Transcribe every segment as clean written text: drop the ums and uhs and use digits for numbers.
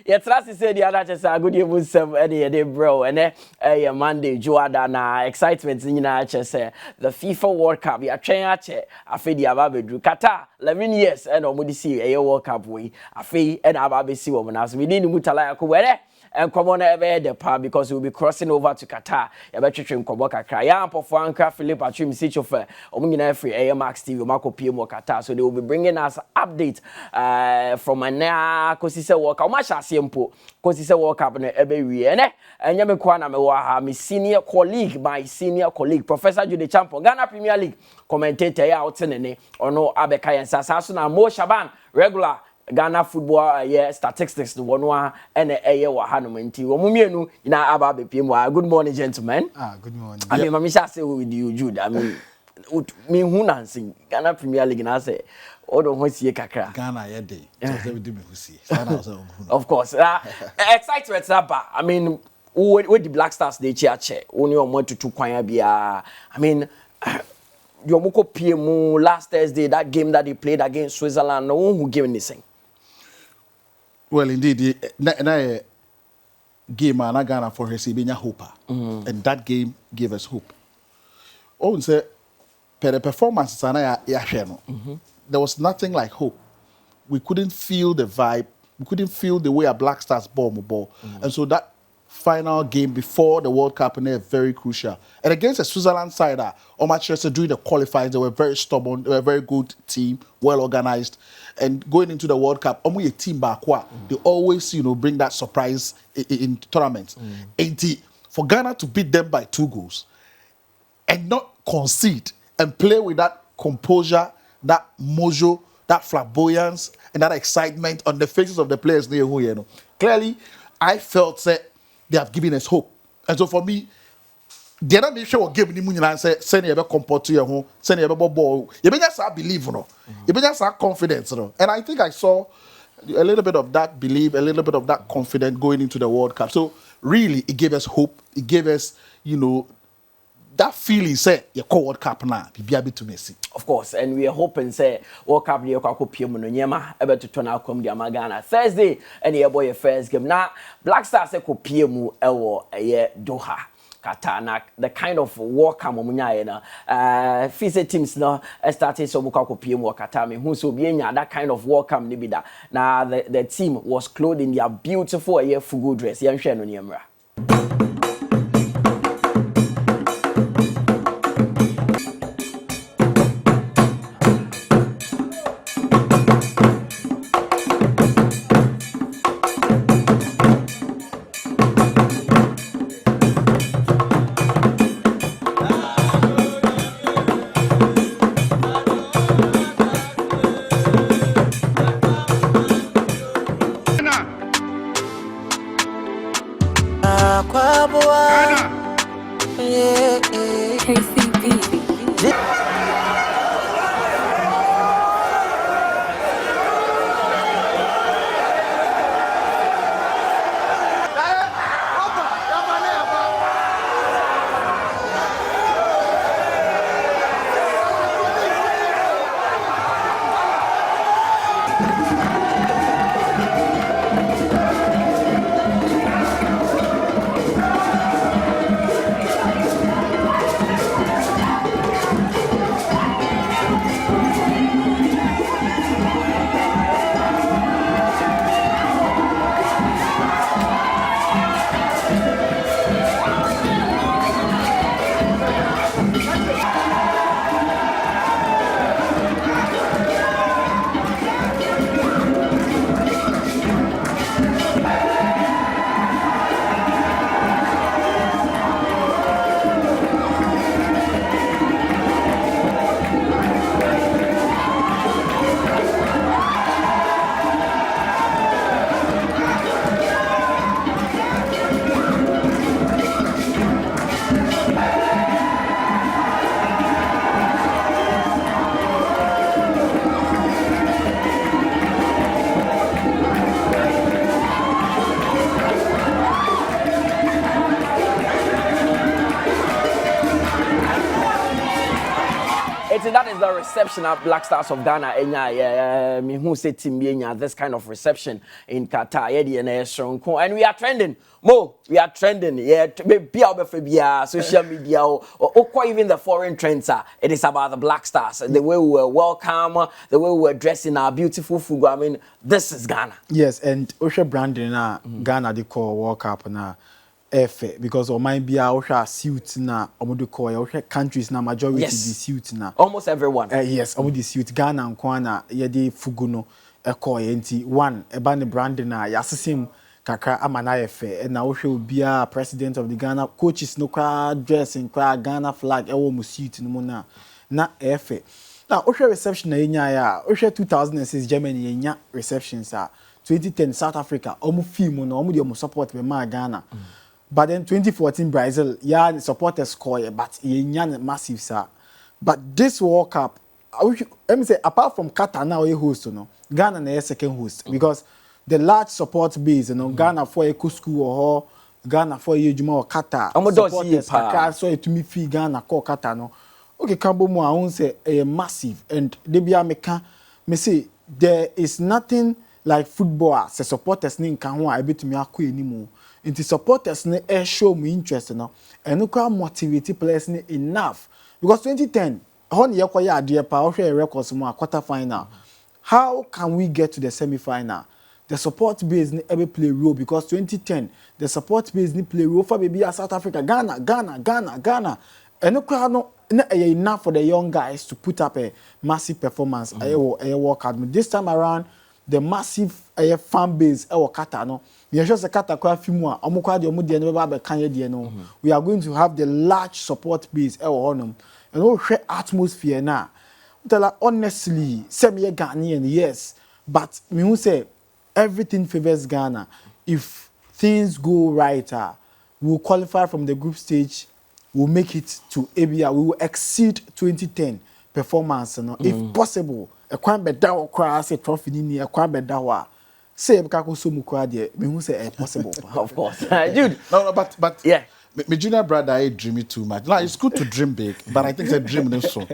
Yet last said the other just a good year with some any bro and a Monday Joada na excitement in just the FIFA World Cup. Ya train ache afi di ababe dru Qatar 11 years and omudi see a World Cup we afi and ababe see woman as we need Mutala Yakubu and come on ever the part because we'll be crossing over to Qatar. Ya better trim koboka kra. Ya for Anka Philip Atrim Sichofer. Omungina free Max TV Marco PMO Qatar. So they will be bringing us update from a Kosise World Cup. Masha Simple Kosise World Cup and ebe we and yame kwana me wa my senior colleague Professor Jude Acheampong Ghana Premier League commentator ya outsene ono abeka yensa saso na Mo Shaban regular Ghana football statistics the one and wa hanom nti wo mumienu ina aba bepiem. Good morning gentlemen. Good morning. I mean mama say with you Jude. I mean me hu nansin Ghana Premier League na say odo ho sie kakra Ghana ye dey so we do me hu sie. Of course. Excitement about. I mean with the Black Stars they cheche only on want to kwanya bia. I mean Yomoko PMU last Thursday that game that they played against Switzerland no one who gave anything. Well, indeed, na game na Ghana for receiving hope, and that game gave us hope. Oh, say, per the performance there was nothing like hope. We couldn't feel the vibe. We couldn't feel the way a Black Stars ball, and so that final game before the World Cup and they're very crucial. And against the Switzerland side, Manchester during the qualifiers, they were very stubborn, they were a very good team, well organized. And going into the World Cup, a team back, they always, bring that surprise in tournaments. For Ghana to beat them by 2 goals and not concede and play with that composure, that mojo, that flamboyance, and that excitement on the faces of the players, clearly, I felt that they have given us hope. And so for me, they're not sure what game ni and say send you comport to your home, send you ball. You just believe, you just have confidence, And I think I saw a little bit of that belief, a little bit of that confidence going into the World Cup. So really, it gave us hope. It gave us, that feeling. Say you call World Cup now, be able to miss it. Of course, and we are hoping say World Cup the Okako PM no nyema ebe to turn out come the Ghana Thursday and the boy first game. Now Black Stars ko PM ewo Doha. Qatar na the kind of World Cup omunya na FISA teams no started so Okako PM Qatar me who so be that kind of World Cup ni bi da. Now the team was clothed in their beautiful fugu dress. Yan hwe no nyemra. that is the reception of Black Stars of Ghana. Me who say team this kind of reception in Qatar. And we are trending. We are trending. Yeah, be social media or even the foreign trends. It is about the Black Stars. The way we were welcome, the way we were dressed in our beautiful food. I mean, this is Ghana. Yes, and Osha branding Ghana they call World Cup na. Because or might be a suit na countries na majority the suit na almost everyone yes the suit Ghana and Kwana yede fuguno enti one ebane brand na yasesim kakra amana efe na wo be a president of the Ghana coaches no kwa dressing kwa Ghana flag ewo mu suit no na efe na wo reception na nya ya wo 2006 Germany nya receptions 2010 South Africa omu film no omu de support be ma Ghana. But then 2014 Brazil, yeah, the supporters score, but yeah, massive sir. But this World Cup, let me say, apart from Qatar now, you host, Ghana is second host because the large support base, Ghana for a Kusku or Ghana for a Juma or Qatar. Supporters, so to me, fee Ghana call Qatar no. Okay, Kambo mo I won't say a massive, and they be a me say there is nothing like football. Say supporters ni nkanwa I bet me akwe anymore. Into supporters ne show me interest no and no motivate players ne enough because 2010 on yekwaya ade pa o hwe records mo quarter final how can we get to the semi final the support base ne ever play role because 2010 the support base ne play role for baby South Africa Ghana and no enough for the young guys to put up a massive performance work out this time around the massive fan base Qatar no we are just a Qatar kwa fimu a omukwa de omudi no ba kan ye de no we are going to have the large support base honum and we share atmosphere na tell honestly same ye Ghanaian yes but me who say everything favors Ghana if things go right we will qualify from the group stage we'll make it to ABA we will exceed 2010 performance no if possible a kwan beda wo kra say trophy ni a kwan beda wa say because so mu kra de me hu say possible of course Jude no but yeah my junior brother I dream too much now it's good to dream big but I think it's a dream no so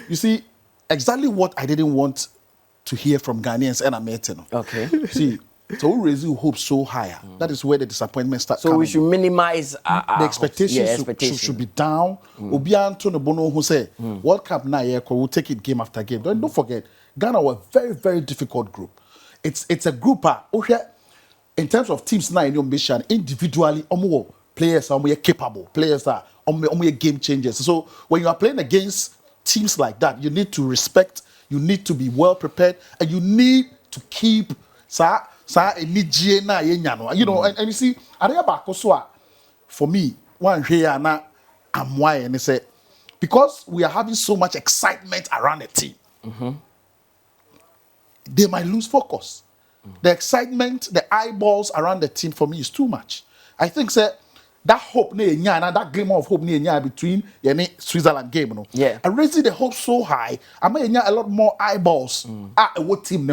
you see exactly what I didn't want to hear from Ghanaians and American okay see so we raise your hopes so higher that is where the disappointment starts so coming. we should minimize the expectations should be down obi anto no bono who say World Cup na year we'll take it game after game don't forget Ghana were a very very difficult group it's a group in terms of teams now in your mission individually players are more capable players are more game changers so when you are playing against teams like that you need to respect you need to be well prepared and you need to keep you know and you see for me one here na I'm why and they say because we are having so much excitement around the team they might lose focus. The excitement, the eyeballs around the team for me is too much. I think that hope that glimmer of hope between Switzerland game yeah I raising the hope so high I may a lot more eyeballs at what team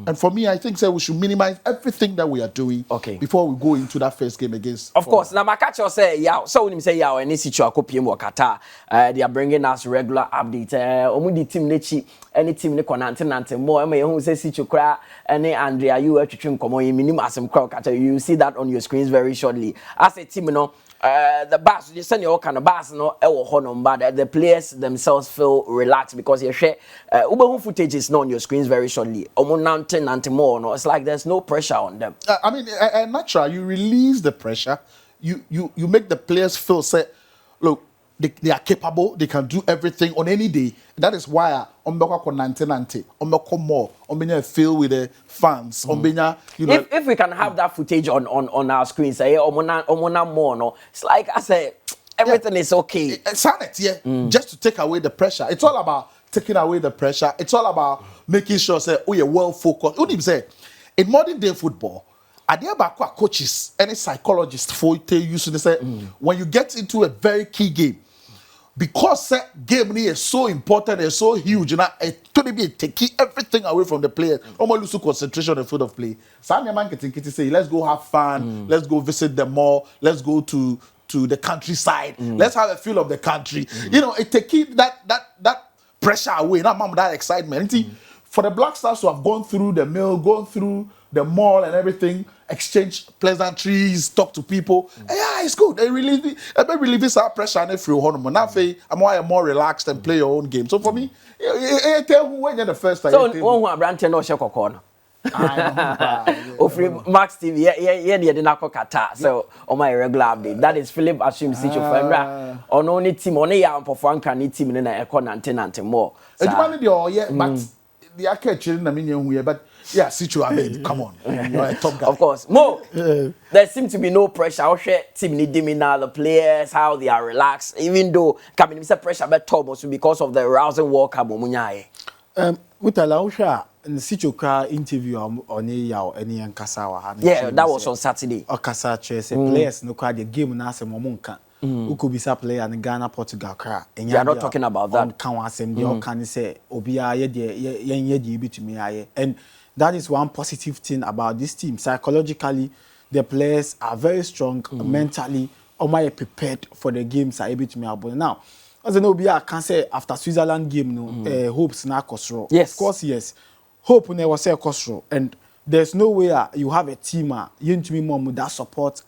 and for me I think we should minimize everything that we are doing before we go into that first game against of course now my catch you say yeah so when you say yeah any situation PM or Qatar they are bringing us regular updates omudi team nechi any team ne konante more am you say situ any Andrea you atwetwe nkomo minim asem crowd catch you see that on your screens very shortly as a team the bus you send your kind of bus no but the players themselves feel relaxed because you share footage is not on your screens very shortly more no it's like there's no pressure on them. I mean natural you release the pressure you make the players feel say look they are capable they can do everything on any day that is why feel with the fans you know if we can have that footage on our screens say more no it's like I say everything is okay just to take away the pressure it's all about taking away the pressure it's all about making sure say you're well focused what do you say in modern day football are there about coaches any psychologists for you to say when you get into a very key game because that game is so important and so huge, it's going to be taking everything away from the players. Almost lose concentration on the field of play. Some man can say, let's go have fun, let's go visit the mall, let's go to the countryside, let's have a feel of the country. You know, it taking that pressure away. Now, mom, that excitement. For the Black Stars to have gone through the mill, gone through the mall and everything, exchange pleasantries, talk to people. Yeah, it's good. They relieve our pressure and if you home. Now, I'm more relaxed and play your own game. So for me, tell who when you're the first time. So one who Branton no shako corner. Ofri Max TV, yeah, the Nako Kata. So on my regular update, that is Philip Ashim Sicho Fembra. On only team, only yam for one can team in a econ and more. But the arcade children, I mean, but yeah, situation, come on. You're a top guy. Of course. Mo, there seems to be no pressure. I'll share team need now the players, how they are relaxed, even though coming is a pressure but Thomas because of the rousing World Cup. Mutala Yakubu in the Sichoka interview on any Kasawa. Yeah, that was on Saturday. Okasa Chess players no card the game na se momunka. Who could be a player and Ghana Portugal cra. And you are not talking about that. Can say Obia ye to me. And that is one positive thing about this team. Psychologically, the players are very strong mentally. Or prepared for the games are able to me about now. As an Obia can say after Switzerland game, hopes na Kosro. Yes, of course, yes. Hope never say Kosro. And there's no way you have a team you to me mom that support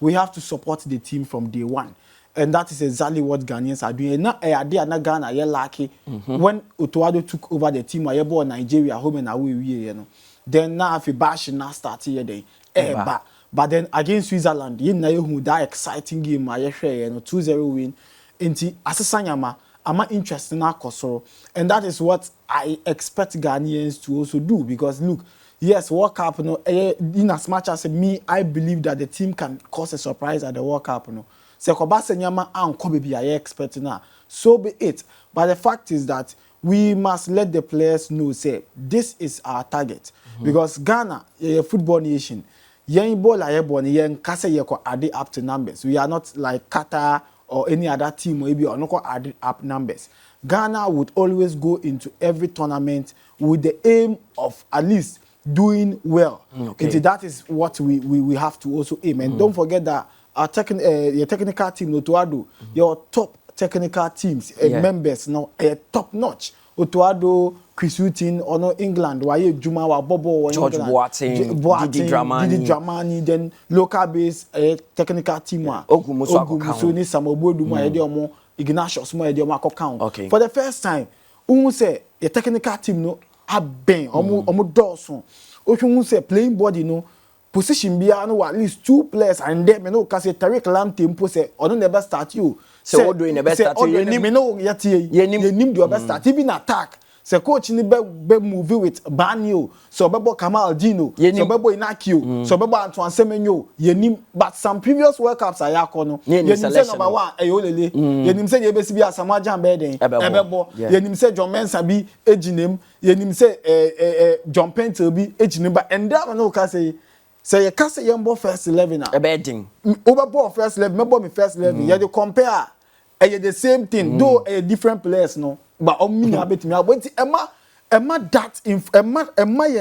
we have to support the team from day one. And that is exactly what Ghanaians are doing. Now, na Ghana, you're lucky. When Otuado took over the team, I bought Nigeria home and away, Then now, if you bash now start here, but then against Switzerland, you know that exciting game, I share, 2-0 win. Inti Asasanyama, I'm interested in Kosoro. And that is what I expect Ghanaians to also do. Because look, yes, World Cup, in as much as me, I believe that the team can cause a surprise at the World Cup. Sekobasenyama and Kobe, I expect now. So be it. But the fact is that we must let the players know, say, this is our target. Because Ghana, a football nation, young ball, young Kase Yeko add up to numbers. We are not like Qatar or any other team, maybe or not add up numbers. Ghana would always go into every tournament with the aim of at least doing well. Okay. And that is what we have to also aim. And don't forget that our your technical team, Otuado, your top technical teams, members, now top notch. Otuado, Chris Hughton, or no England, why Juma, Bobo, George Boateng, Didi Dramani, then local base technical team. Ogumuso ni Samobodu, Ignatius, count. Okay. For the first time, who say a technical team no have been almost Dawson. Who say playing body no position be at least 2 players and then no cause Tariq Lam tempo say or no never start you. So what doing the best start you no you do best start even attack. Say coach ni be move with Banyo, so bebo Kamal Dino, so bebo Inakio, so bebo Antoine Semenyo, yenim but some previous World Cups are yakono. Yenim say number 1 Ayolele, yenim say yebesi bi Asamoah Gyan ebebo, yenim say John Mensah bi ejinem, yenim say John Pentel bi ejinem but and that no ka say you can say you first 11 now. A betting. Over first 11, remember me first 11. You compare, the same thing, though different players no. But me abet me. But Emma that in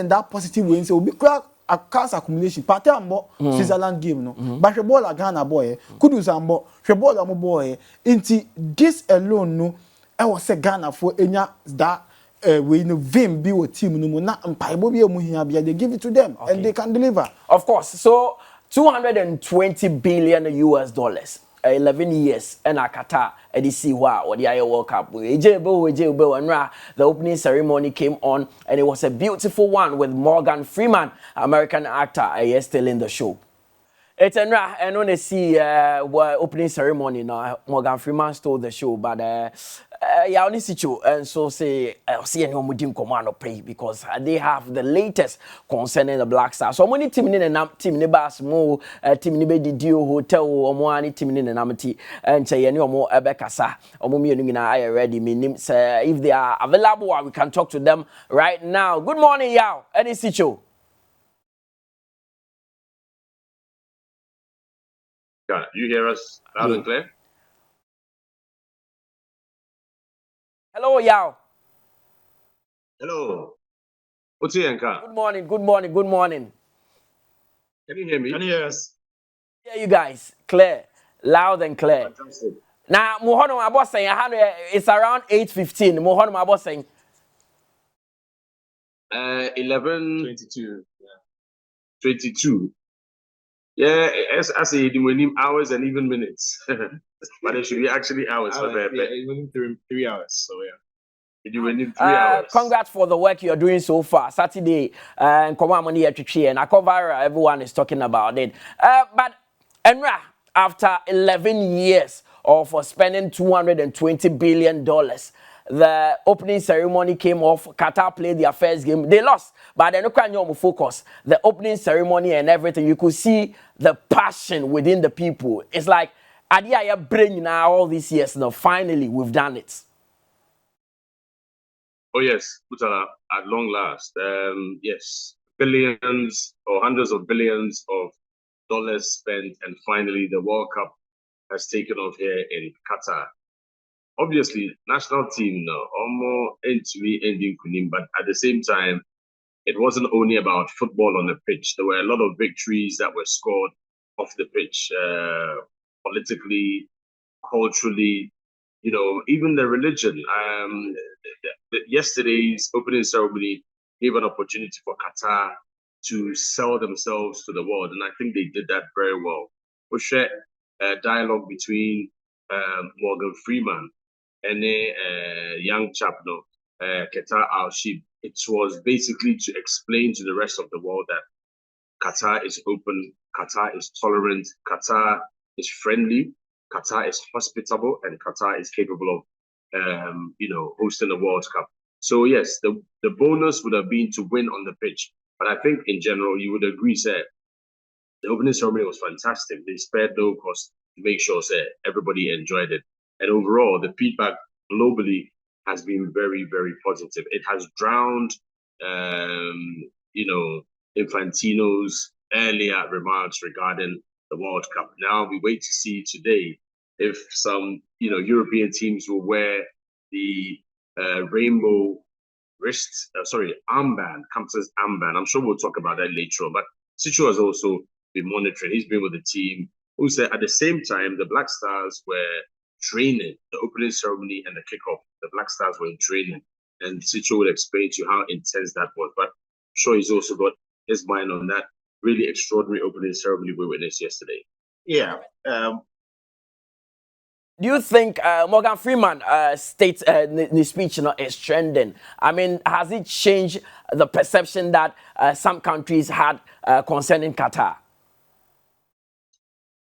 that positive way. So we crack a cast accumulation. Party ambo Switzerland game no. But the ball a Ghana boy. Kudus ambo. The ball ambo boy. Into this alone no. I was say Ghana for enya that. We no vim be with team no na mpaibo bi emuhia bia they give it to them and they can deliver. Of course. So 220 billion US dollars. 11 years and Qatar EDC or the World Cup. The opening ceremony came on and it was a beautiful one with Morgan Freeman, American actor, still in the show. It's and when they see opening ceremony now, Morgan Freeman stole the show, but yeah, only situ and so say see anyone with command or pray because they have the latest concerning the Black Stars. So many team in the team in bas more team in the Dio Hotel or more any team in the Namity and say any more Ebekasa or Mummy I already mean if they are available we can talk to them right now. Good morning, Yao. Any situ. You hear us loud and clear? Hello, Yao. Hello. What's your anchor? Good morning, good morning, good morning. Can you hear me? Can you hear us? Yeah, you guys. Clear. Loud and clear. Fantastic. Now, Mohono Abo saying it's around 8:15. Mohono Abo saying 11:22. 22. Yeah, as I we need hours and even minutes, but it should be actually hours for that. Yeah, even 3 hours. So yeah. You will need 3 hours. Congrats for the work you're doing so far. Saturday, and come on, money and I cover everyone is talking about it. But Enra, after 11 years of spending $220 billion, the opening ceremony came off. Qatar played their first game. They lost, but they're not focus. The opening ceremony and everything, you could see the passion within the people. It's like, Adia brain now all these years now. Finally, we've done it. Oh yes, Mutala, at long last. Yes, billions or hundreds of billions of dollars spent, and finally the World Cup has taken off here in Qatar. Obviously, national team no, almost into me ending kunim, but at the same time, it wasn't only about football on the pitch. There were a lot of victories that were scored off the pitch, politically, culturally, even the religion. Yesterday's opening ceremony gave an opportunity for Qatar to sell themselves to the world, and I think they did that very well. We shared a dialogue between Morgan Freeman and a young chap, Qatar Al-Shib. It was basically to explain to the rest of the world that Qatar is open, Qatar is tolerant, Qatar is friendly, Qatar is hospitable, and Qatar is capable of, hosting the World Cup. So yes, the bonus would have been to win on the pitch. But I think in general, you would agree, sir, the opening ceremony was fantastic. They spared no cost to make sure, sir, everybody enjoyed it. And overall, the feedback globally has been very, very positive. It has drowned, Infantino's earlier remarks regarding the World Cup. Now we wait to see today if some, European teams will wear the rainbow armband, Kamsa's armband. I'm sure we'll talk about that later on. But Sicho has also been monitoring. He's been with the team. Who said at the same time the Black Stars were training, the opening ceremony and the kickoff. The Black Stars were in training, and Sicho will explain to you how intense that was. But I'm sure he's also got his mind on that really extraordinary opening ceremony we witnessed yesterday. Yeah. Do you think Morgan Freeman states the speech is trending? I mean, has it changed the perception that some countries had concerning Qatar?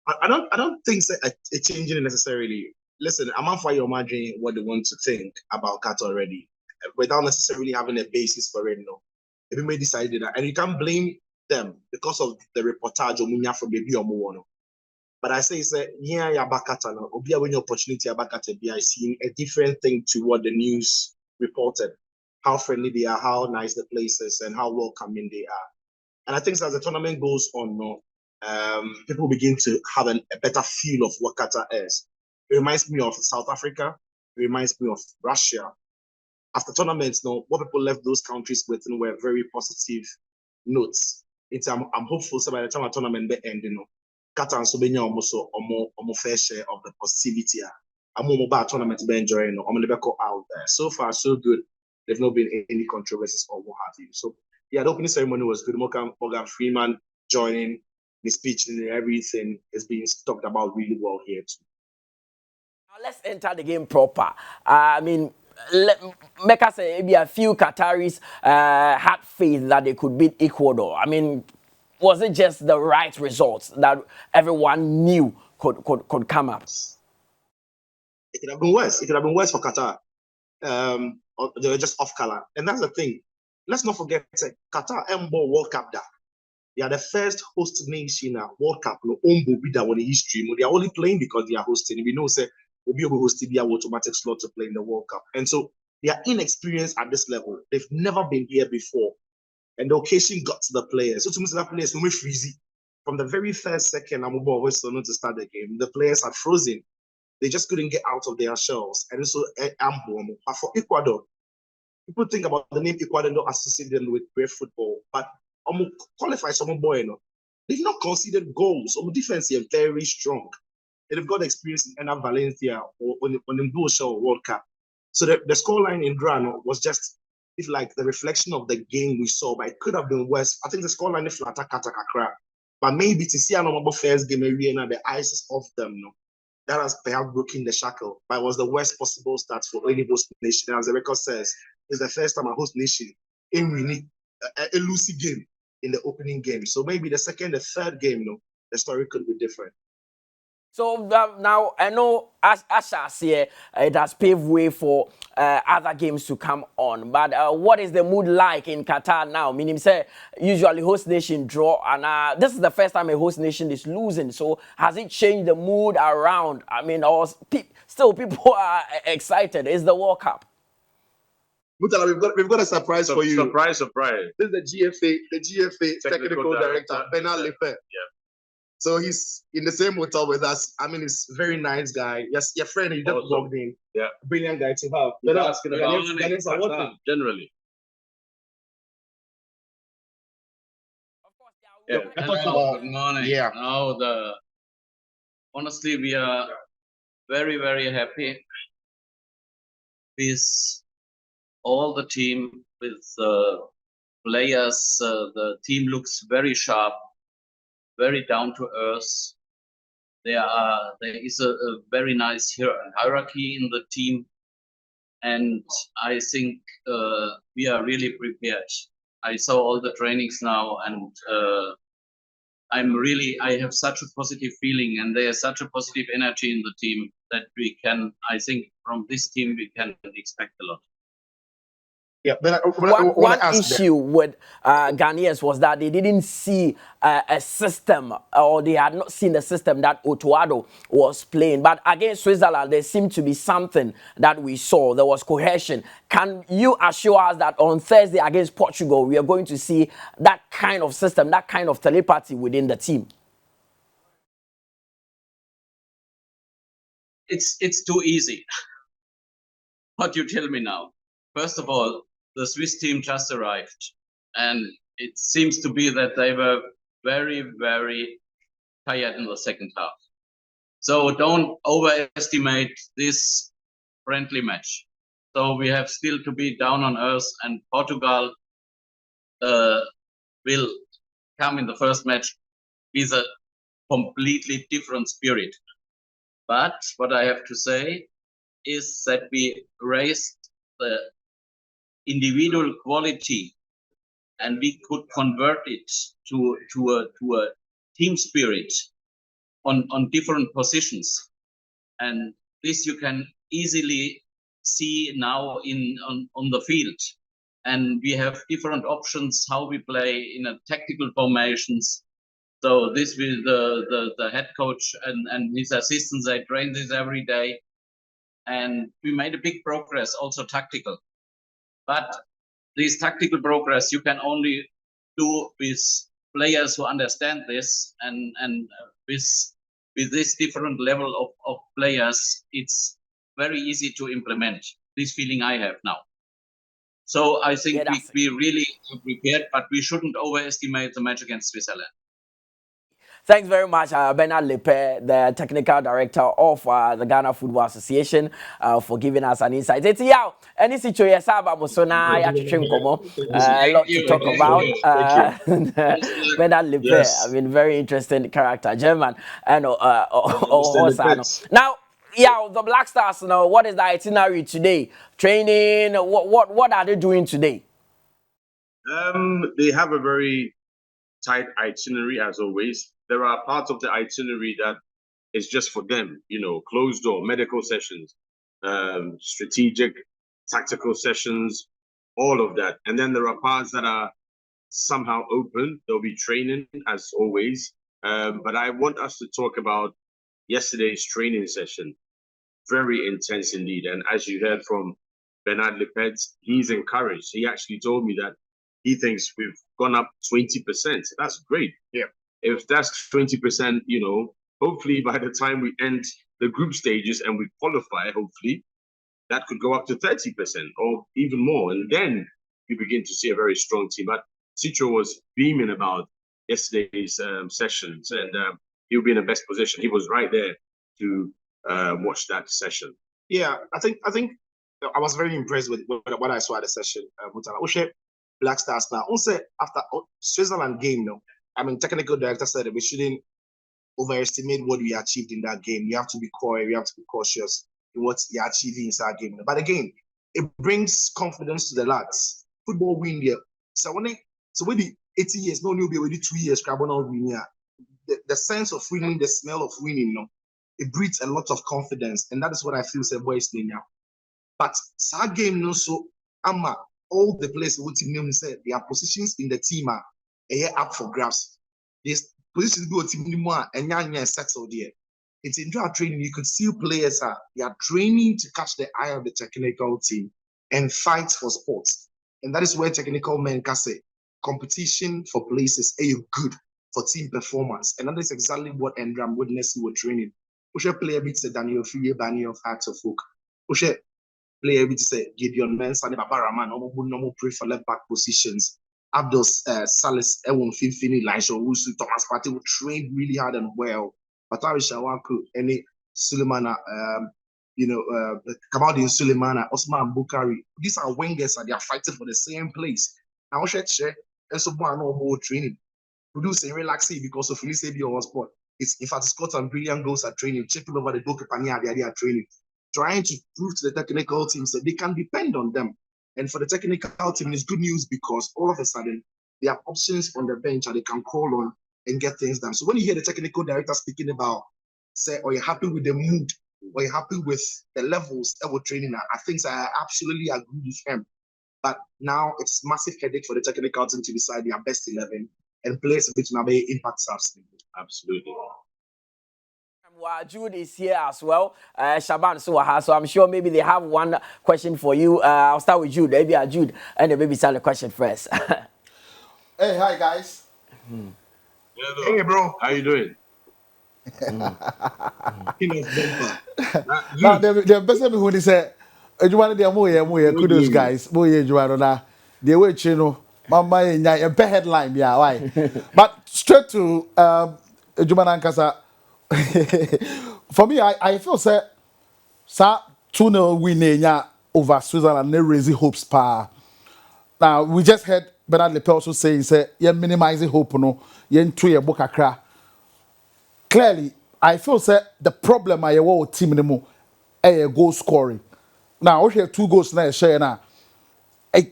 I don't think it's changing necessarily. Listen, I'm not for your imagining what they want to think about Qatar already, without necessarily having a basis for it. No, everybody decided that, and you can't blame them because of the reportage from baby or But I say, yeah, Yabakata now. Obia when your opportunity Yabakata be seeing a different thing to what the news reported. How friendly they are, how nice the place is, and how welcoming they are. And I think as the tournament goes on, people begin to have a better feel of what Qatar is. It reminds me of South Africa. It reminds me of Russia. After tournaments, what people left those countries with were very positive notes. I'm hopeful so by the time the tournament will end, Qatar and Slovenia almost fair share of the positivity. I'm mobile tournament be enjoying. I'm gonna go out there. So far, so good. There's not been any controversies or what have you. So yeah, the opening ceremony was good. Morgan Freeman joining the speech and everything is being talked about really well here too. Now let's enter the game proper. I mean, make us say maybe a few Qataris had faith that they could beat Ecuador. I mean, was it just the right results that everyone knew could come up? It could have been worse. It could have been worse for Qatar. They were just off color. And that's the thing. Let's not forget Qatar Embo World Cup that. They are the first host nation at World Cup. No Ombo be that one in history. They are only playing because they are hosting. We know say we'll be able to host the automatic slot to play in the World Cup. And so they are inexperienced at this level. They've never been here before. And the occasion got to the players. So to me, the players were freezy. From the very first second, I'm about whistle to start the game. The players had frozen. They just couldn't get out of their shells. And so, but for Ecuador, people think about the name Ecuador, don't associate them with great football. But qualify some boy, they've not conceded goals. Defense is very strong. they've got experience in Enna Valencia or on the Blue Show World Cup. So the scoreline in Drano was just it's like the reflection of the game we saw, but it could have been worse. I think the scoreline is flatter katakakra. But maybe to see another first game arena, the ice is off them, no. That has perhaps broken the shackle, but it was the worst possible start for any host nation. As the record says, it's the first time a host nation in winning a losing game in the opening game. So maybe the second, the third game, no, the story could be different. So now I know as I say, it has paved way for other games to come on. But what is the mood like in Qatar now? Meaning, say usually host nation draw, and this is the first time a host nation is losing. So has it changed the mood around? I mean, or still people are excited. It's the World Cup. Mutala, we've got a surprise for you. Surprise! This is the GFA technical director Bernard Lepe. Yeah. So he's in the same hotel with us. I mean, he's a very nice guy. Yes, your friend, he just walked in. Yeah. Brilliant guy to have. You're asking about generally. Yeah. Hello, good morning. Yeah. Now honestly, we are very, very happy with all the team, with players. The team looks very sharp, very down to earth. There is a very nice hierarchy in the team, and I think we are really prepared. I saw all the trainings now, and I have such a positive feeling, and there's such a positive energy in the team that I think from this team we can expect a lot. Yeah, but one issue with Ghanaians was that they didn't see a system, or they had not seen the system that Otuado was playing. But against Switzerland, there seemed to be something that we saw. There was cohesion. Can you assure us that on Thursday against Portugal, we are going to see that kind of system, that kind of telepathy within the team? It's too easy. What you tell me now? First of all, the Swiss team just arrived, and it seems to be that they were very, very tired in the second half. So don't overestimate this friendly match. So we have still to be down on earth, and Portugal will come in the first match with a completely different spirit. But what I have to say is that we raised the individual quality, and we could convert it to a team spirit on different positions, and this you can easily see now on the field. And we have different options how we play in a tactical formations. So this will the head coach and his assistants, they train this every day, and we made a big progress also tactical. But this tactical progress you can only do with players who understand this, and with this different level of players, it's very easy to implement. This feeling I have now. So I think we really prepared, but we shouldn't overestimate the match against Switzerland. Thanks very much, Bernard Lepe, the technical director of the Ghana Football Association, for giving us an insight. It's any situation about Musona, a lot to talk about. Bernard Lepe, I mean, very interesting character, German, and now. Yeah, the Black Stars. Now, what is the itinerary today? Training. What are they doing today? They have a very tight itinerary as always. There are parts of the itinerary that is just for them, closed door, medical sessions, strategic, tactical sessions, all of that. And then there are parts that are somehow open. There'll be training as always. But I want us to talk about yesterday's training session. Very intense indeed. And as you heard from Bernard Lepet, he's encouraged. He actually told me that he thinks we've gone up 20%. That's great. Yeah. If that's 20%, hopefully by the time we end the group stages and we qualify, hopefully, that could go up to 30% or even more. And then you begin to see a very strong team. But Citro was beaming about yesterday's sessions, and he'll be in the best position. He was right there to watch that session? Yeah, I think I was very impressed with what I saw at the session. Mutala, Black Stars now. Also after Switzerland game, no, I mean technical director said that we shouldn't overestimate what we achieved in that game. You have to be quiet, you have to be cautious in what you're achieving inside that game. But again, it brings confidence to the lads. Football win there. So when the 80 years, no new be with 2 years, the sense of winning, the smell of winning, no, it breeds a lot of confidence, and that is what I feel say boys now. But that game, no, so all the players what team said their positions in the team are up for grabs. This positions go team more and settled there. It's in your training, you could see players they are training to catch the eye of the technical team and fight for sports. And that is where technical men can say competition for places are good for team performance. And that is exactly what Endram witnessed with training. Ushe player beats Daniel Fiye Bani of Hearts of Folk. Ushe player with say Gideon Mensah, Babaraman, normal pray for left back positions. Abdul Salis, Ewon Finfini, Elijah Wusu, Thomas Partey will train really hard and well. Batawi Shawaku, any Sulemana, Kamaldin Sulemana, Osman Bukari. These are wingers and they are fighting for the same place. Now, share and so no more training. Producing relaxing because of Felice on sport. It's in fact Scott and brilliant goals at training, checking over the goalkeeper near the idea training, trying to prove to the technical teams that they can depend on them. And for the technical team, it's good news because all of a sudden they have options on the bench and they can call on and get things done. So when you hear the technical director speaking about, say, or you're happy with the mood, or you're happy with the levels that we're training at, I think I absolutely agree with him. But now it's massive headache for the technical team to decide their best 11 and players which may impact absolutely. Absolutely. Jude is here as well. Shaban, so I'm sure maybe they have one question for you. I'll start with Jude. Maybe Jude, and then maybe start the question first. Hey, hi guys. Hey, bro. How you doing? Now the person who they say, "Ejumani dey mo kudos guys, mo ye ejumani na the way chino, mama ye nya headline yeah why." But straight to Ejumani Ankasa. For me, I feel say 2-0 win over Switzerland, they raising hopes pa. Now we just heard Bernard Lepe also saying say you're minimizing hope no, you're into your book akra. Clearly, I feel say the problem I have team anymore a goal scoring. Now we have 2 goals now share now. I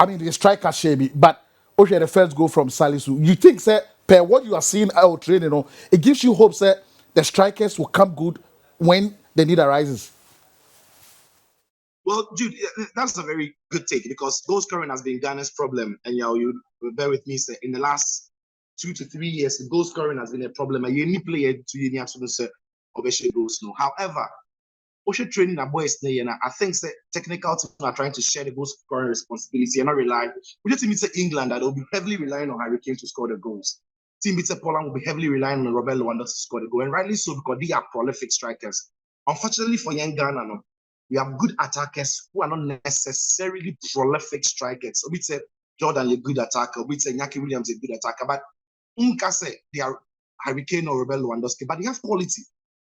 mean the striker shabby, but we have the first goal from Salisu. You think say per what you are seeing out training, it gives you hope that the strikers will come good when the need arises. Well, Jude, that's a very good take because goal scoring has been Ghana's problem. And you bear with me, sir, in the last 2 to 3 years, goal scoring has been a problem. And you need player to you need to say goals no. However, Osha training a boys and I think say technical teams are trying to share the goal scoring responsibility and not rely. We just mean say England that will be heavily relying on Harry Kane to score the goals. Team Peter Poland will be heavily relying on Robert Lewandowski to score the goal, and rightly so because they are prolific strikers. Unfortunately for young Ghana, no, we have good attackers who are not necessarily prolific strikers. So we say Jordan is a good attacker, we say Nyaki Williams is a good attacker, but say they are Harry Kane or Robert Lewandowski, but they have quality.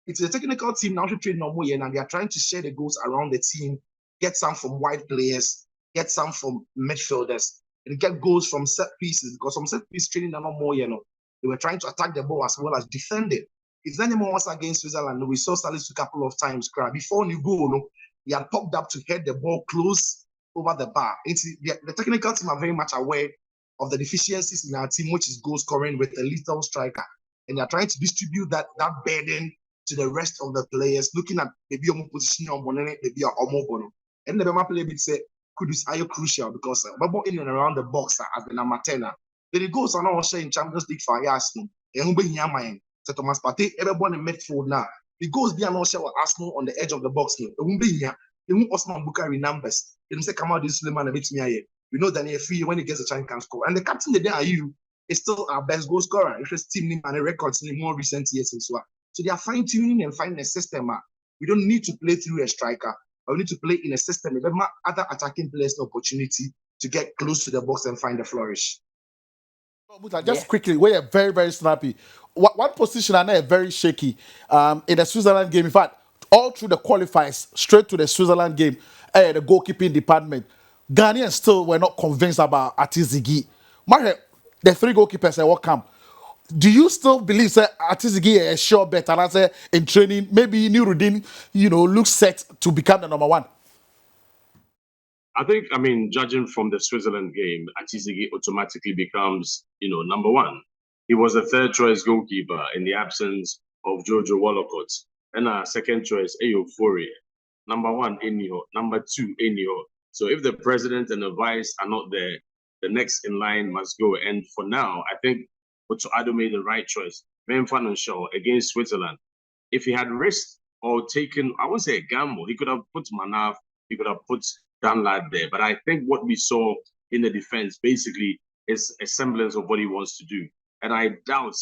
It's a technical team now to train no more, and they are trying to share the goals around the team, get some from wide players, get some from midfielders, and get goals from set pieces because some set piece training are not more, they were trying to attack the ball as well as defend it. If anyone was against Switzerland, we saw Salis a couple of times before you go, he had popped up to head the ball close over the bar. The technical team are very much aware of the deficiencies in our team, which is goal scoring with a lethal striker, and they're trying to distribute that burden to the rest of the players, looking at maybe a position on one maybe a more bono. And the Bema player say Kudus are crucial because in and around the box as the number 10. Then it goes on also in Champions League for Arsenal. And who be Yamayan, so Thomas Partey, everyone in midfield now. It goes beyond also Arsenal on the edge of the box here. It won't be here. It won't Osman Bukari numbers. They say come out this Suleiman a bit me. We know Daniel Free when he gets a chance can score. And the captain the day are you is still our best goal scorer. It's just team name and the records in more recent years as well. So they are fine-tuning and finding a system. We don't need to play through a striker. We need to play in a system. If other attacking players the opportunity to get close to the box and find a flourish. Just quickly, we are very, very snappy. One position I know very shaky in the Switzerland game. In fact, all through the qualifiers, straight to the Switzerland game, the goalkeeping department, Ghanaians still were not convinced about Atizigi. The 3 goalkeepers at what camp? Do you still believe that Atizigi is sure better? And I say in training, maybe Nurudin, looks set to become the number 1. I think, judging from the Switzerland game, Atizigi automatically becomes, number 1. He was a 3rd choice goalkeeper in the absence of Jojo Wallacott. And a 2nd choice, Ayo Fourier. Number 1, Enio. Number 2, Enio. So if the president and the vice are not there, the next in line must go. And for now, I think Otuado made the right choice. Memphis and Shaw against Switzerland. If he had risked or taken, I wouldn't say a gamble, he could have put Manaf, he could have put Danlad there. But I think what we saw in the defense basically is a semblance of what he wants to do. And I doubt,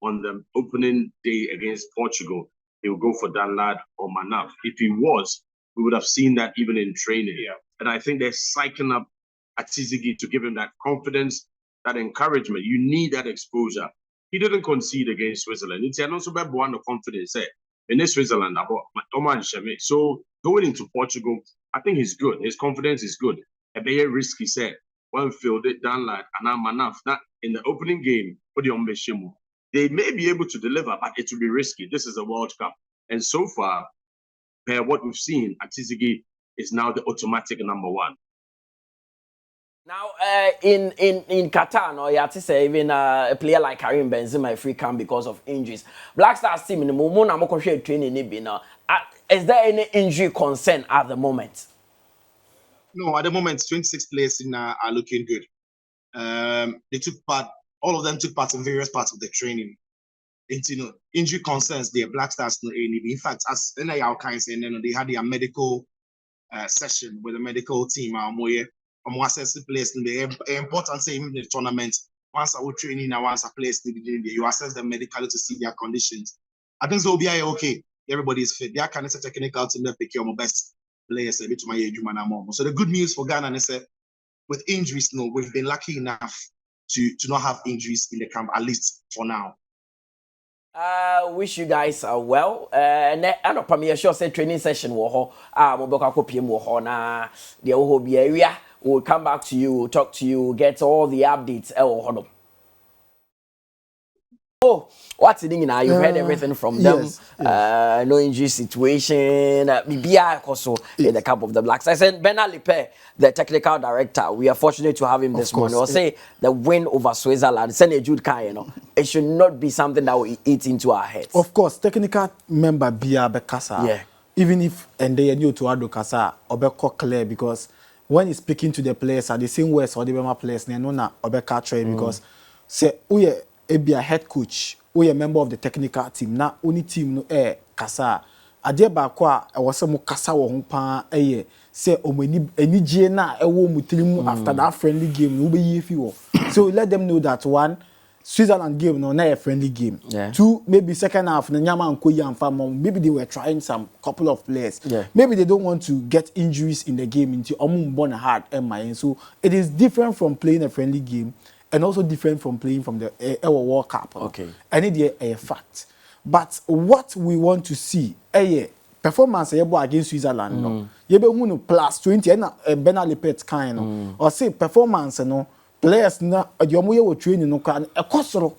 on the opening day against Portugal, he will go for Danlad or Manaf. If he was, we would have seen that even in training. Yeah. And I think they're psyching up Atizigi to give him that confidence, that encouragement. You need that exposure. He didn't concede against Switzerland. It's also about the confidence. In Switzerland, so going into Portugal, I think he's good. His confidence is good. A very risky one field it Danlad and Manaf. That in the opening game for the Ombeshimu, they may be able to deliver, but it will be risky. This is a World Cup, and so far, per what we've seen, Atizigi is now the automatic number 1. Now, in Qatar, no, you have to say even a player like Karim Benzema free camp because of injuries. Black Stars team in the moment, I'm going to training. Is there any injury concern at the moment? No, at the moment, 26 players are looking good. They took part. All of them took part in various parts of the training. It's, injury concerns. The Black Stars no any. In fact, as they had their medical session with the medical team. Assess the players in the important say in the tournament. Once I will training and once I place you assess them medically to see their conditions. I think so will be okay. Everybody is fit. They are kind of technical to pick your best players a bit to my age. So the good news for Ghana is with injuries, we've been lucky enough to not have injuries in the camp, at least for now. Wish you guys well. And I know Pamir sure say training session Moboka PM na the Ohobi area. We'll come back to you, we'll talk to you, get all the updates. Oh, what's it now? You've heard everything from them. Yes. No injury situation. BBI also in the camp of the Blacks. I said Bernard Lippe, the technical director. We are fortunate to have him this morning. I'll say the win over Switzerland. Send Jude it should not be something that will eat into our heads. Of course, technical member Bia Bekasa. Yeah. Even if and they new to Ado Kasa, Obeko clear because when he's speaking to the players at the same way as the Bema players, they know na Obeka try because say we be a head coach, we a member of the technical team. Na only team no Kasa. Ade ba kwa e wose mo kasa wo ho pa say omani enije na e wo mutirimu after that friendly game no be yefi wo. So let them know that one Switzerland game no na a friendly game. Yeah. 2 maybe second half na nyama ankoyi amfa maybe they were trying some couple of players. Yeah. Maybe they don't want to get injuries in the game into born hard so it is different from playing a friendly game and also different from playing from the World Cup. Okay. And it is a fact. But what we want to see performance against Switzerland no. Yebe plus 20 and Bernard Lippe kind or say performance no players na yomoye wo training no kan ekosoro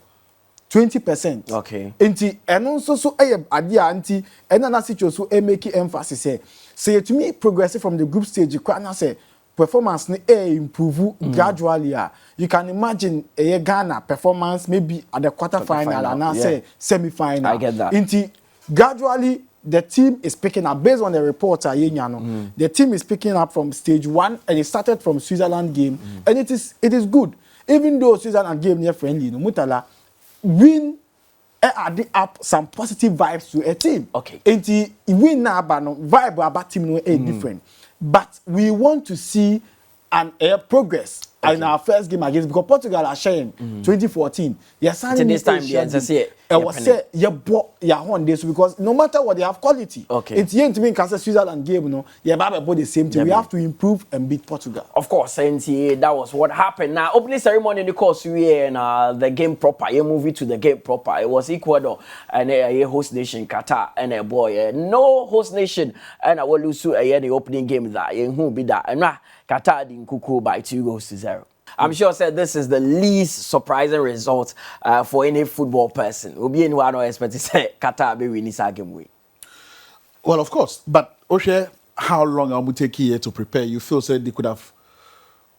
20%. Okay. Enti eno nso so ade anti ena na situation so make emphasis say to me progressive from the group stage kwa na say performance ni improve gradually. You can imagine Ghana performance maybe at the quarter final and say semi final. I get that. Enti gradually the team is picking up based on the report the team is picking up from stage 1 and it started from Switzerland game and it is good even though Switzerland game near friendly Mutala win add up some positive vibes to a team. Okay. And win now but no vibe about team no different but we want to see an progress in our first game against because Portugal are sharing 2014 yes this time I was say you bought your horn this because no matter what they have quality. Okay. It's here to me because Switzerland game, yeah, but the same thing. We have to improve and beat Portugal. Of course, and that was what happened. Now, opening ceremony in the course we and the game proper. You move it to the game proper. It was Ecuador and a host nation Qatar and a boy. No host nation and I will lose the opening game that who be that and Qatar didn't cuckoo by 2-0. I'm sure said this is the least surprising result for any football person. Will be anyone who expect to say Qatar be winning this game. Well, of course, but Oshe, how long will it take here to prepare? You feel said they could have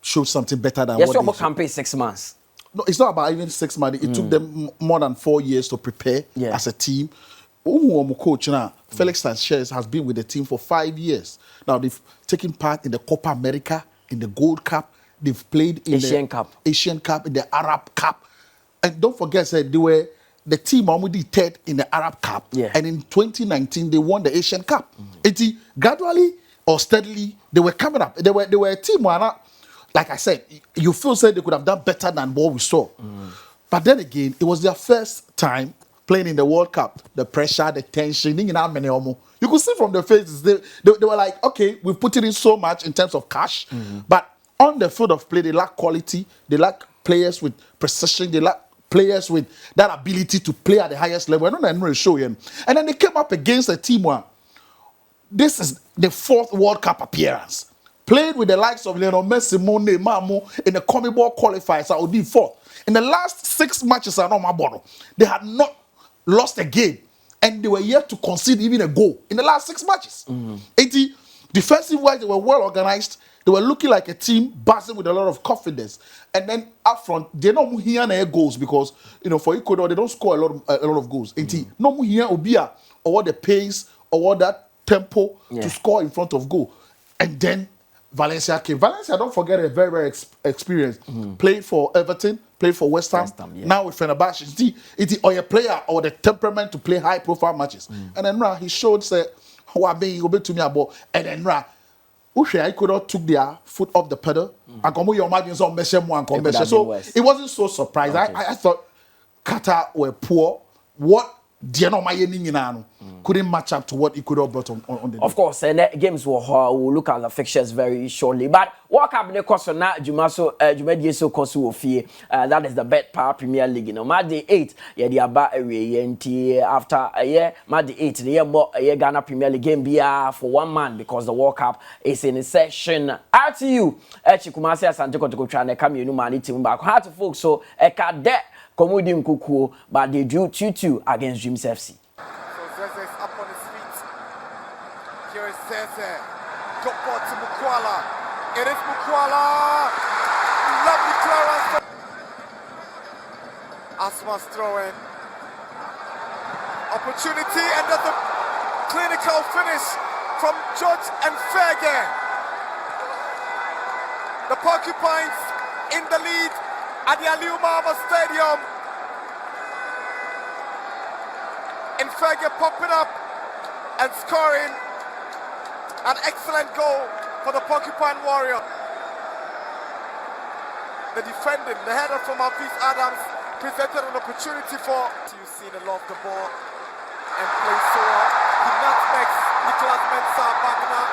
showed something better than yes, what your they campaign 6 months. No, it's not about even 6 months. It took them more than 4 years to prepare as a team. Coach now, Felix Sanchez has been with the team for 5 years. Now they've taken part in the Copa America, in the Gold Cup. They've played in the Asian Cup, in the Arab Cup. And don't forget, they were the team already third in the Arab Cup. Yeah. And in 2019, they won the Asian Cup. Gradually or steadily, they were coming up. They were a team where, like I said, you feel said they could have done better than what we saw. But then again, it was their first time playing in the World Cup. The pressure, the tension, you could see from their faces, they were like, okay, we've put it in so much in terms of cash, but on the field of play, they lack quality, they lack players with precision, they lack players with that ability to play at the highest level. And then they came up against a team where this is the 4th World Cup appearance. Played with the likes of Lionel Messi, Mamo in the CONMEBOL qualifiers, I would be 4th. In the last 6 matches, they had not lost a game, and they were yet to concede even a goal in the last 6 matches. Defensive-wise, they were well organized. They were looking like a team buzzing with a lot of confidence. And then up front, they don't hear any goals because for Ecuador they don't score a lot of goals. No hear Obia or the pace or that tempo to score in front of goal. And then Valencia came. Valencia, don't forget, a very, very experienced. Played for Everton, played for West Ham. Now with Fenerbahce, it's or a player or the temperament to play high-profile matches. And then he showed how I being able to me about. And then I could have took their foot off the pedal. So it wasn't so surprising. I thought Qatar were poor. What couldn't match up to what he could have brought on the day. Of course, and games we'll look at the fixtures very shortly. But what happened course now Jumaso Jumediso Kosu Ofie, that is the Bet Power Premier League. Madi 8, the about a after a year, Madi 8, the year more a year Ghana Premier League game be for 1 man because the World Cup is in session. RTU, Chikumasi Asante to try and come you money team back. Hard to folks so a cadet Komudi Nkuku, but they drew 2-2 against Dreams FC. So Zeze is up on his feet. Here is Zeze. Top ball to Mukwala. It is Mukwala. Lovely clearance. Asma's throw in. Opportunity and there's a clinical finish from George and Ferge. The Porcupines in the lead at the Aliou Mahama Stadium. And Fergie popping up and scoring an excellent goal for the Porcupine Warrior. The defending, the header from Hafiz Adams presented an opportunity for you've seen a lot of the ball and play so well. The nutmegs Nicolas Mensah Wagner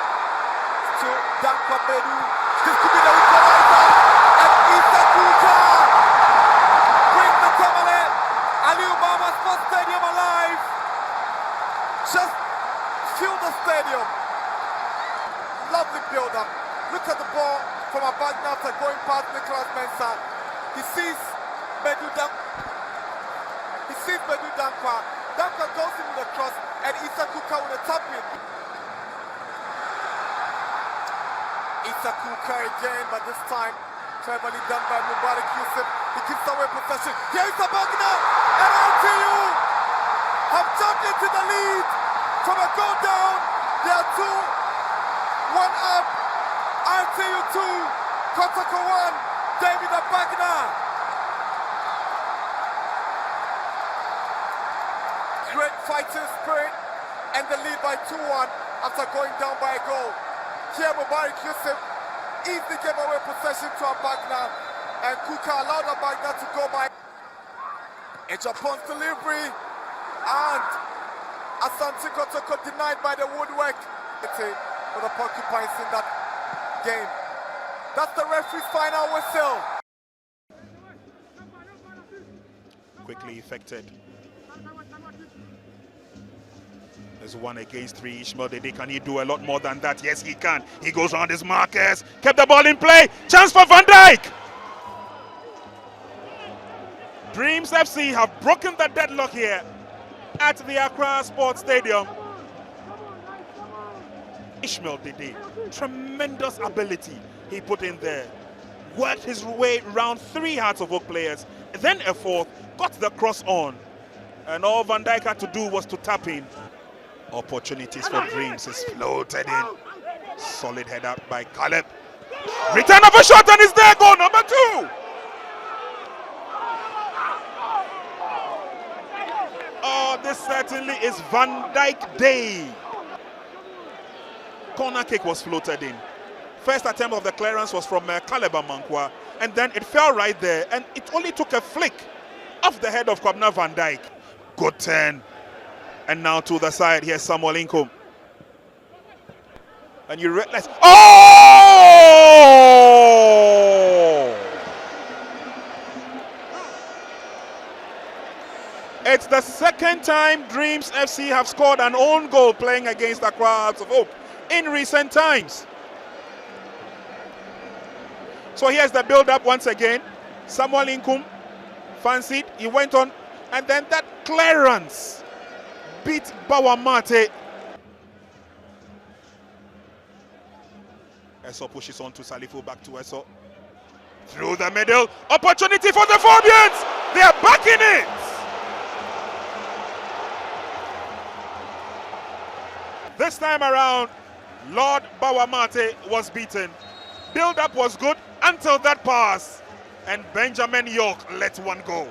to Dankwa Bedu. This could be the equalizer. And Issa Kuka brings the Tamale Aliou Mahama Sports Stadium alive. Just fill the stadium. Lovely build-up. Look at the ball from Abagna after going past Nicolas Mensah. He sees Bedu Dankwa. Dankwa goes in with a cross and Issa Kuka with a tap-in. Issa Kuka again, but this time cleverly done by Mubarak Yusuf. He gives away possession. Here is Abagna and RTU have jumped into the lead from a goal down. They are 2-1 up. RTU 2, Kotoko 1, David Abagna. Great fighting spirit and the lead by 2-1 after going down by a goal. Here Mubarak Yusuf easily gave away possession to Abagna and Kuka allowed Abagna to go by. Acheampong's delivery, and Asante Kotoko denied by the woodwork. For the Porcupines in that game. That's the referee's final whistle. Quickly effected. There's 1 against 3. Ishmael Dede, can he do a lot more than that? Yes, he can. He goes around his markers. Kept the ball in play. Chance for Van Dijk. Dreams FC have broken the deadlock here at the Accra Sports Stadium. Ishmael Dede, tremendous ability he put in there. Worked his way around 3 Hearts of Oak players, then a 4th, got the cross on. And all Van Dijk had to do was to tap in. Opportunities for Dreams is floated in. Solid head up by Caleb. Return of a shot and it's there, goal number 2. Oh, this certainly is Van Dijk Day. Corner kick was floated in. First attempt of the clearance was from Caleb Amankwa, and then it fell right there, and it only took a flick off the head of Kwabena Van Dijk. Good turn. And now to the side, here's Samuel Inkom. And you realize, oh! It's the second time Dreams FC have scored an own goal playing against Accra Hearts of Oak in recent times. So here's the build-up once again. Samuel Inkum fancied, he went on, and then that clearance beat Bawamate. Eso pushes on to Salifu, back to Eso. Through the middle, opportunity for the Phobians! They are back in it! This time around, Lord Bawamate was beaten. Build-up was good until that pass, and Benjamin York let one go.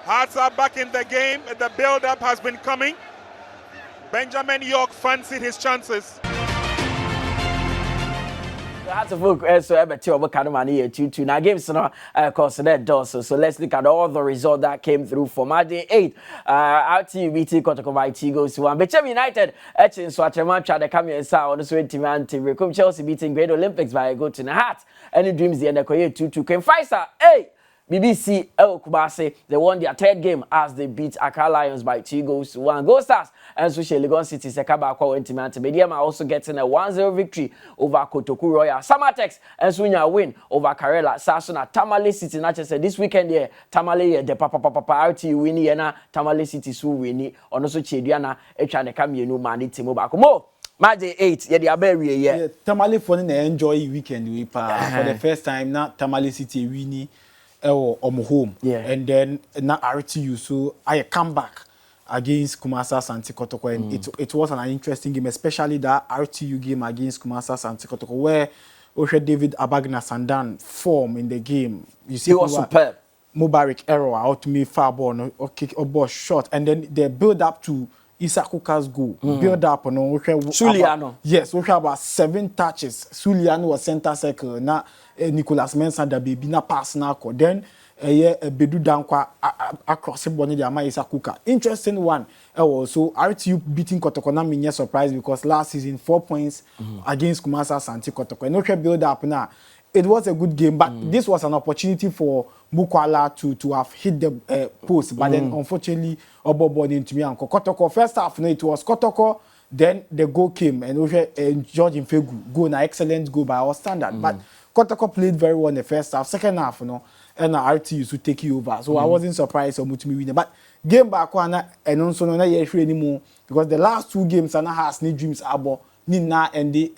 Hearts are back in the game. The build-up has been coming. Benjamin York fancied his chances. Hearts of Oak, so I bet you over Kadamani 2-2. Now games now, of course, that does so. Let's look at all the results that came through for Monday 8. RTU BT Kotoko by Tigos 1. Bechem United, Etchin Swatcherman tried to come here and saw on the sweet team and Recruit Chelsea beating Great Olympics by a go to the Heart. Any dreams the end of 2-2. Can Faisal, hey! BBC El Kubase, they won their 3rd game as they beat Accra Lions by 2-1. Go Stars and so Legon City Sekaba Kwa went to Medium are also getting a 1-0 victory over Kotoku Royal. Samatex and Sunya win over Karela Sasuna Tamale City. Not just this weekend here, Tamale the Papa RTU winning and Tamale City su winning. On also Chediana Echane Kamienu Mani Timo Bakumo. Monday 8, yeah, they are very yeah. Tamale for an enjoy weekend for the first time. Now Tamale City winning. Home, and then now RTU, so I come back against Kumasa Santi Kotoko, and it was an interesting game, especially that RTU game against Kumasa Santi Kotoko, where Oshe David Abagna Sandan form in the game. You see, he was superb. Mubarak error out to me far ball or kick or ball short, and then they build up to Isakuka's goal. Build up on Suliano. Yes, we have about 7 touches. Suliano was center circle. Now Nicolas Mensah da baby na pass na ko. Then Bedu Dankwa across the body the Ama Isakuka. Interesting one. Also RTU beating Kotoko na me surprise because last season 4 points against Kumasa Santi Kotoko. And okay build up now. It was a good game, but this was an opportunity for Mukwala to have hit the post, but then unfortunately Obobo into me and Kotoko. First half, it was Kotoko, then the goal came and George Infegu goal, an excellent goal by our standard. But Kotoko played very well in the first half. Second half, and RT used to take you over. So I wasn't surprised of Mutumi winning. But game back one and also not yet anymore because the last 2 games Sana has need dreams abo. Nina and the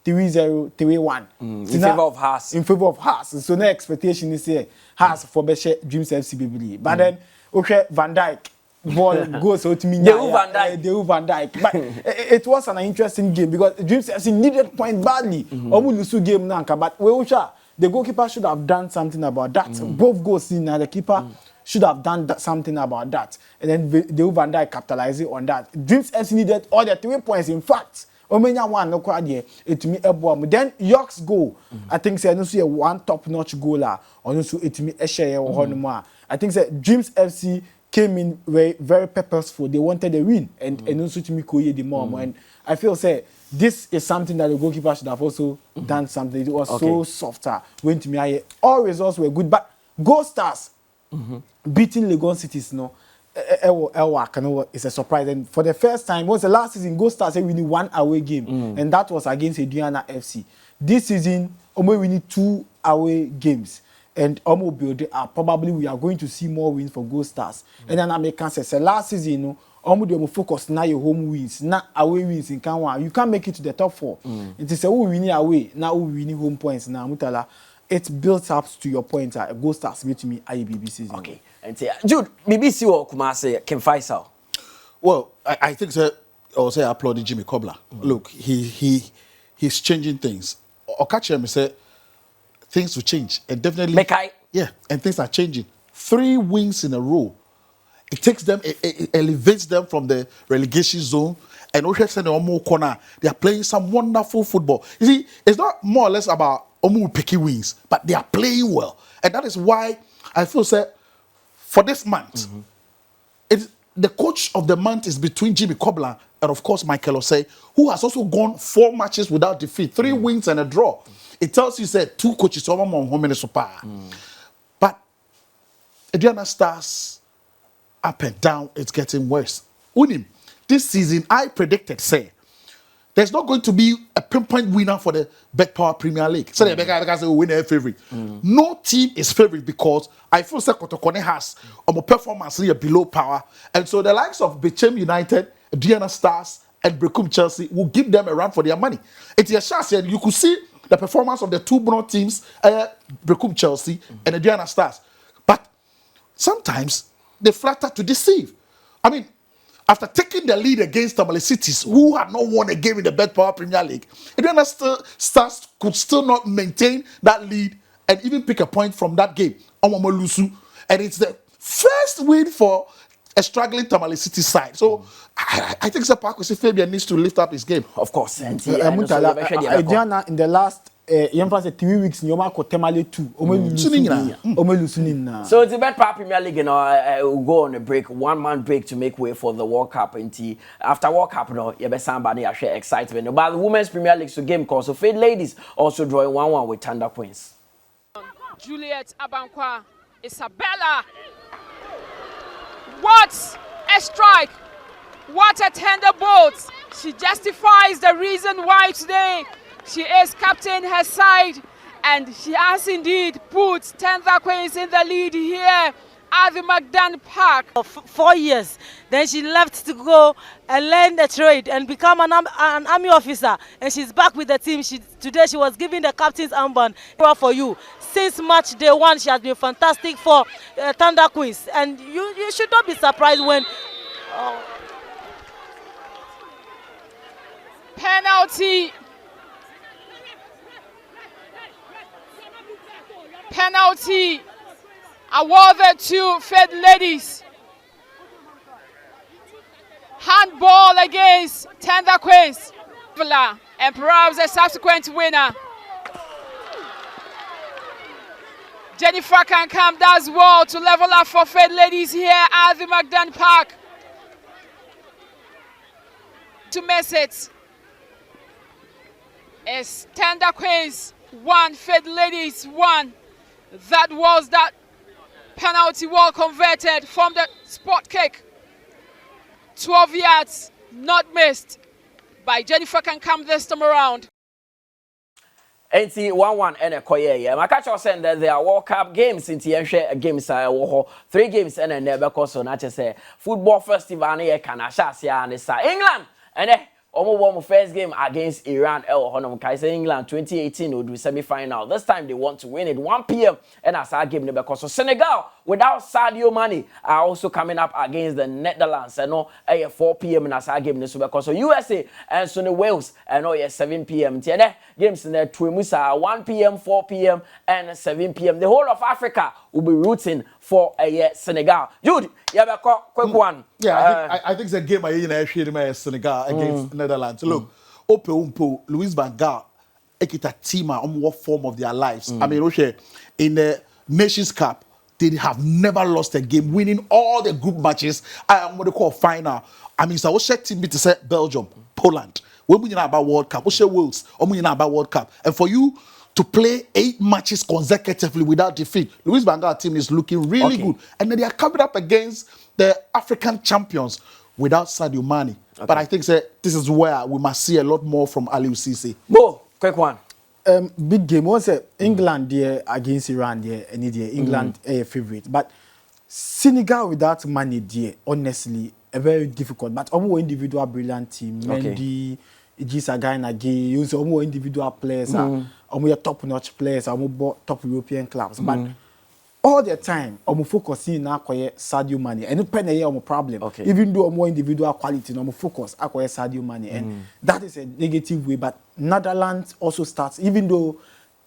3-0, 3-1. In favor of Haas. In favor of Haas. So no expectation is here. Haas for Beshe Dreams FC BBL. But then, okay, Van Dijk ball goes out to me. Van Dijk. But it was an interesting game because Dreams FC needed point badly. Almost lose game now. But the goalkeeper should have done something about that. Both goals in the keeper should have done something about that. And then the Van Dijk capitalizing on that. Dreams FC needed all the 3 points. In fact, Omenya one no kwa de etumi ebo then York's goal I think say no so one top notch goaler ono so etumi ehye wo hono mu a I think say Dreams FC came in very purposeful. They wanted a win and also to me koye the more and I feel say this is something that the goalkeeper should have also done something. It was so softer. Went to me, all results were good, but Gold Stars beating Legon Cities, no, it's a surprise. And for the first time, was the last season, Gold Stars we need one away game, and that was against Aduana FC. This season, we need 2 away games. And probably we are going to see more wins for Gold Stars. And then I can say last season, you know, focus now your home wins, not away wins in Kanwa. You can't make it to the top 4. It is a who winning away, now who winning home points now. Mutala, it builds up to your point. Gold Stars meet me IBB season. Okay. And Jude, BBC or Kumase Kim Faisal. Well, I think so. I'll say I applaud Jimmy Cobbler. Look, he's changing things. Okache me say things will change and definitely Mekai. Yeah, and things are changing. 3 wins in a row. It takes them, it elevates them from the relegation zone. And they are playing some wonderful football. You see, it's not more or less about Omu picking wins, but they are playing well. And that is why I feel for this month, the coach of the month is between Jimmy Cobbler and of course Michael Osei, who has also gone 4 matches without defeat, 3 wins and a draw. It tells you 2 coaches over home in super. But Aduana Stars up and down, it's getting worse. Unim, this season I predicted there's not going to be a pinpoint winner for the Bet Power Premier League. So the guys will win a favorite. No team is favorite because I feel Kotokone has a performance below power. And so the likes of Bechem United, Aduana Stars, and Brekum Chelsea will give them a run for their money. It's a chance, and you could see the performance of the 2 Bruno teams, Brekum Chelsea and Aduana Stars. But sometimes they flatter to deceive. I mean, after taking the lead against Tamale Cities, who had not won a game in the Bet Power Premier League, Aduana Stars could still not maintain that lead and even pick a point from that game. And it's the first win for a struggling Tamale City side. So I think Fabian needs to lift up his game. Of course. Aduana in the last 3 weeks, Nyoma ko Tamale 2. So the Bet Power Premier League, will go on a break, 1-month break to make way for the World Cup. And after World Cup, somebody share excitement. But the Women's Premier League so game called so Fade Ladies also drawing 1-1 with Thunder Queens. Juliet Abankwa, Isabella. What a strike! What a thunderbolt! She justifies the reason why today she is captain her side, and she has indeed put Thunder Queens in the lead here at the McDan Park. For 4 years, then she left to go and learn the trade and become an army officer, and she's back with the team. Today she was given the captain's armband. For you, since match day 1, she has been fantastic for Thunder Queens, and you should not be surprised when penalty awarded to Fed Ladies. Handball against Thunder Queens. And perhaps a subsequent winner. Jennifer can come does well to level up for Fed Ladies here at the McDan Park. To miss it is Thunder Queens 1, Fed Ladies 1. That was that penalty well converted from the spot kick. 12 yards, not missed by Jennifer can come this time around. 1-1 and a koye. My catch was saying that there are World Cup games in the games. 3 games and a never cause so not say football festival and England and won first game against Iran. England 2018 would do semi-final. This time they want to win it 1 p.m. and as our game never cause so Senegal without Sadio Mane are also coming up against the Netherlands and 4 p.m. and as our game because so USA and so Wales and 7 p.m. games in the Twimusa 1 p.m., 4 p.m. and 7 p.m. The whole of Africa will be rooting for Senegal. Jude, you have a quick one. Yeah, I think it's a game in Senegal against Netherlands. Look, Ope Louis van Gaal ekita team on what form of their lives. I mean, okay, in the Nations Cup, they have never lost a game, winning all the group matches. I'm what they call final. I mean, so I was check team to say Belgium, Poland. When we know about World Cup, we say Wales, when we know about World Cup, and for you to play 8 matches consecutively without defeat, Louis van Gaal team is looking really good, and then they are coming up against the African champions without Sadio Mane. But I think this is where we must see a lot more from Aliou Cisse. Bo, quick one. Big game. Once England there against Iran there, any day England a favorite, but Senegal without Mane there, honestly, a very difficult. But almost individual brilliant team. Mendy, Idrissa Gana Gueye, use almost individual players, almost top-notch players, almost top European clubs, but. All the time, I'm focusing on Sadio Mane. And not pen a problem. Even though I'm more individual quality, I'm focus on Sadio Mane. And that is a negative way. But Netherlands also starts, even though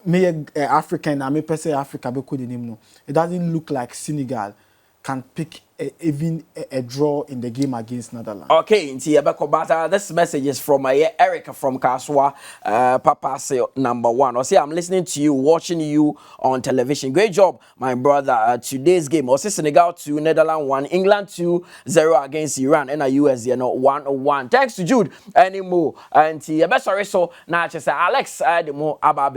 me African, I may say Africa, it doesn't look like Senegal can pick even a draw in the game against Netherlands. Okay, this message is from Erica from Kaswa. Papa say number 1. Or say I'm listening to you, watching you on television. Great job, my brother. Today's game. Or say Senegal 2, Netherlands 1, England 2-0 against Iran, and a US 1-1. Thanks to Jude anymore. And sorry, so now just Alex the more about